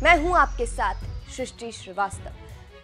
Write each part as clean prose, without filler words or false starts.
मैं हूं आपके साथ सृष्टि श्रीवास्तव।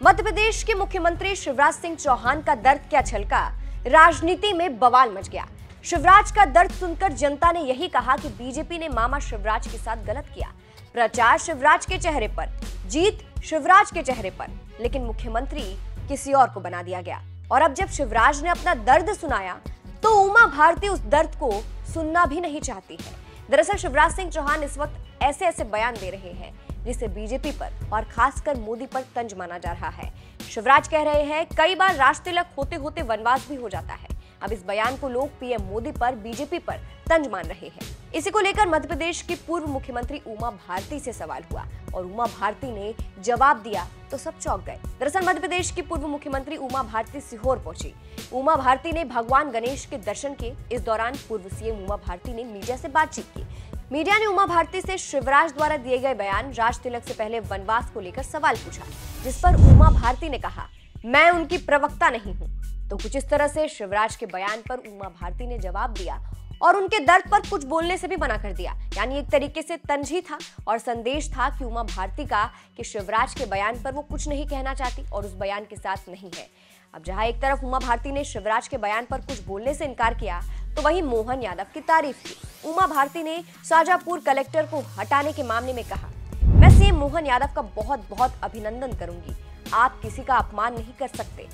मध्य प्रदेश के मुख्यमंत्री शिवराज सिंह चौहान का दर्द क्या छलका, राजनीति में बवाल मच गया। शिवराज का दर्द सुनकर जनता ने यही कहा कि बीजेपी ने मामा शिवराज के साथ गलत किया। प्रचार शिवराज के चेहरे पर, जीत शिवराज के चेहरे पर, लेकिन मुख्यमंत्री किसी और को बना दिया गया। और अब जब शिवराज ने अपना दर्द सुनाया तो उमा भारती उस दर्द को सुनना भी नहीं चाहती है। दरअसल शिवराज सिंह चौहान इस वक्त ऐसे ऐसे बयान दे रहे हैं जिसे बीजेपी पर और खासकर मोदी पर तंज माना जा रहा है। शिवराज कह रहे हैं कई बार राज तिलक होते होते वनवास भी हो जाता है। अब इस बयान को लोग पीएम मोदी पर, बीजेपी पर तंज मान रहे हैं। इसी को लेकर मध्य प्रदेश की पूर्व मुख्यमंत्री उमा भारती से सवाल हुआ और उमा भारती ने जवाब दिया तो सब चौंक गए। दरअसल मध्य प्रदेश की पूर्व मुख्यमंत्री उमा भारती सीहोर पहुंची। उमा भारती ने भगवान गणेश के दर्शन किए। इस दौरान पूर्व सीएम उमा भारती ने मीडिया से बातचीत की। मीडिया ने उमा भारती से शिवराज द्वारा दिए गए बयान राज तिलक से पहले वनवास को लेकर सवाल पूछा, जिस पर उमा भारती ने कहा मैं उनकी प्रवक्ता नहीं हूं। तो कुछ इस तरह से शिवराज के बयान पर उमा भारती ने जवाब दिया और उनके दर्द पर कुछ बोलने से भी मना कर दिया। यानी एक तरीके से तंज ही था और संदेश था कि उमा भारती का कि शिवराज के बयान पर वो कुछ नहीं कहना चाहती और उस बयान के साथ नहीं है। अब जहां एक तरफ उमा भारती ने शिवराज के बयान पर कुछ बोलने से इनकार किया तो वहीं मोहन यादव की तारीफ की। उमा भारती ने शाजापुर कलेक्टर को हटाने के मामले में कहा मैं सीएम मोहन यादव का बहुत बहुत अभिनंदन करूंगी, आप किसी का अपमान नहीं कर सकते।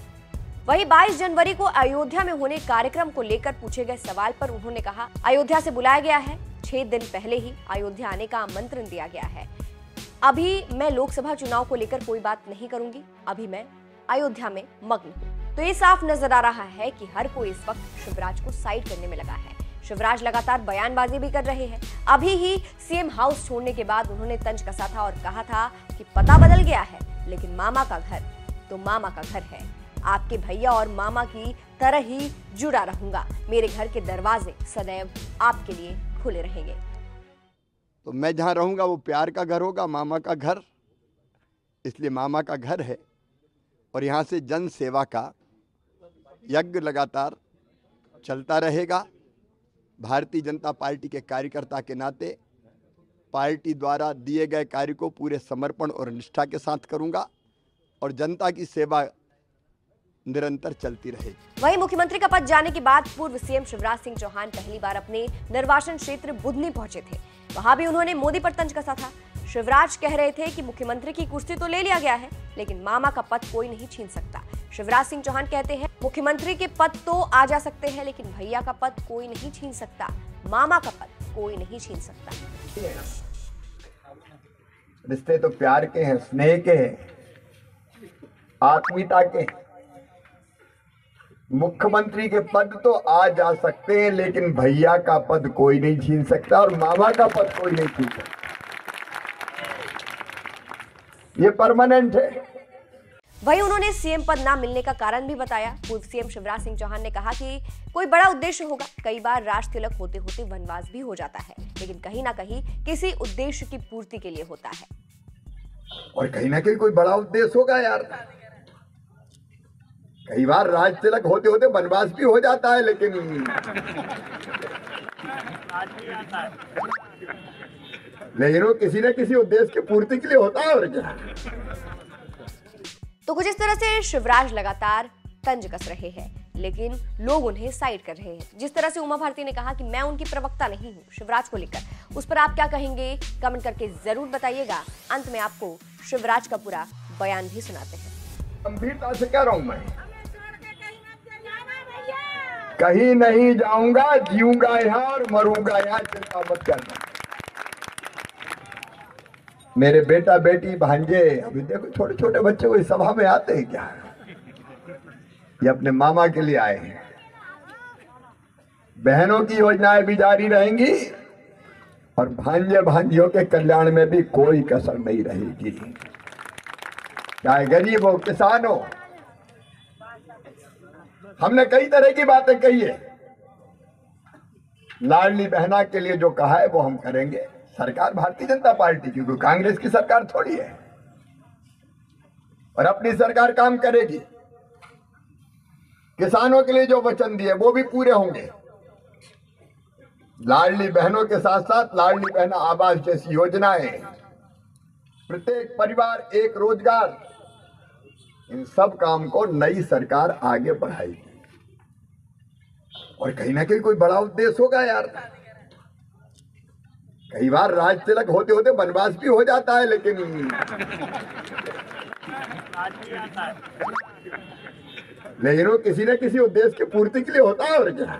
वहीं 22 जनवरी को अयोध्या में होने कार्यक्रम को लेकर पूछे गए सवाल पर उन्होंने कहा अयोध्या से बुलाया गया है, 6 दिन पहले ही अयोध्या आने का आमंत्रण दिया गया है। अभी मैं लोकसभा चुनाव को लेकर कोई बात नहीं करूंगी, अभी मैं अयोध्या में मग्न हूं। तो ये साफ नजर आ रहा है कि हर कोई इस वक्त शिवराज को साइड करने में लगा है। शिवराज लगातार बयानबाजी भी कर रहे हैं। अभी ही सीएम हाउस छोड़ने के बाद उन्होंने तंज कसा था और कहा था कि पता बदल गया है लेकिन मामा का घर तो मामा का घर है। आपके भैया और मामा की तरह ही जुड़ा रहूंगा, मेरे घर के दरवाजे सदैव आपके लिए खुले रहेंगे। तो मैं जहां रहूंगा वो प्यार का घर होगा, मामा का घर, इसलिए मामा का घर है। और यहां से जन सेवा का यज्ञ लगातार चलता रहेगा। भारतीय जनता पार्टी के कार्यकर्ता के नाते पार्टी द्वारा दिए गए कार्य को पूरे समर्पण और निष्ठा के साथ करूंगा और जनता की सेवा निरंतर चलती रहेगी। वहीं मुख्यमंत्री का पद जाने के बाद पूर्व सीएम शिवराज सिंह चौहान पहली बार अपने निर्वाचन क्षेत्र बुधनी पहुंचे थे। वहां भी उन्होंने मोदी पर तंज कसा था। शिवराज कह रहे थे कि मुख्यमंत्री की कुर्सी तो ले लिया गया है लेकिन मामा का पद कोई नहीं छीन सकता। शिवराज सिंह चौहान कहते हैं मुख्यमंत्री के पद तो आ जा सकते हैं लेकिन भैया का पद कोई नहीं छीन सकता, मामा का पद कोई नहीं छीन सकता। रिश्ते तो प्यार के हैं, स्नेह के हैं, आत्मीयता के। मुख्यमंत्री के पद तो आ जा सकते हैं लेकिन भैया का पद कोई नहीं छीन सकता और मामा का पद कोई नहीं छीन सकता। ये परमानेंट है। वहीं उन्होंने सीएम पद ना मिलने का कारण भी बताया। पूर्व सीएम शिवराज सिंह चौहान ने कहा कि कोई बड़ा उद्देश्य होगा, कई बार राज तिलक होते होते वनवास भी हो जाता है लेकिन कहीं ना कहीं किसी उद्देश्य की पूर्ति के लिए होता है। और कहीं ना कहीं कोई बड़ा उद्देश्य होगा यार। कई बार राज तिलक होते होते वनवास भी हो जाता है लेकिन वो किसी न किसी उद्देश्य की पूर्ति के लिए होता है। और क्या, तो कुछ इस तरह से शिवराज लगातार तंज कस रहे हैं लेकिन लोग उन्हें साइड कर रहे हैं। जिस तरह से उमा भारती ने कहा कि मैं उनकी प्रवक्ता नहीं हूं शिवराज को लेकर, उस पर आप क्या कहेंगे कमेंट करके जरूर बताइएगा। अंत में आपको शिवराज का पूरा बयान भी सुनाते हैं। गंभीरता से कह रहा हूं, मैं कहीं नहीं जाऊंगा, जीऊंगा यहाँ और मरूंगा यहाँ, चिंता मत करना। मेरे बेटा बेटी भांजे, अभी देखो छोटे छोटे बच्चे कोई सभा में आते हैं क्या? ये अपने मामा के लिए आए हैं। बहनों की योजनाएं भी जारी रहेंगी और भांजे भांजियों के कल्याण में भी कोई कसर नहीं रहेगी, चाहे गरीब हो किसान हो। हमने कई तरह की बातें कही है। लाडली बहना के लिए जो कहा है वो हम करेंगे। सरकार भारतीय जनता पार्टी की, कोई कांग्रेस की सरकार थोड़ी है, और अपनी सरकार काम करेगी। किसानों के लिए जो वचन दिए वो भी पूरे होंगे। लाडली बहनों के साथ साथ लाडली बहना आवास जैसी योजनाएं प्रत्येक परिवार एक रोजगार, इन सब काम को नई सरकार आगे बढ़ाएगी। और कहीं ना कहीं कोई बड़ा उद्देश्य होगा यार। कई बार राज तिलक होते होते वनवास भी हो जाता है, लेकिन वो किसी न किसी उद्देश्य की पूर्ति के लिए होता है। और क्या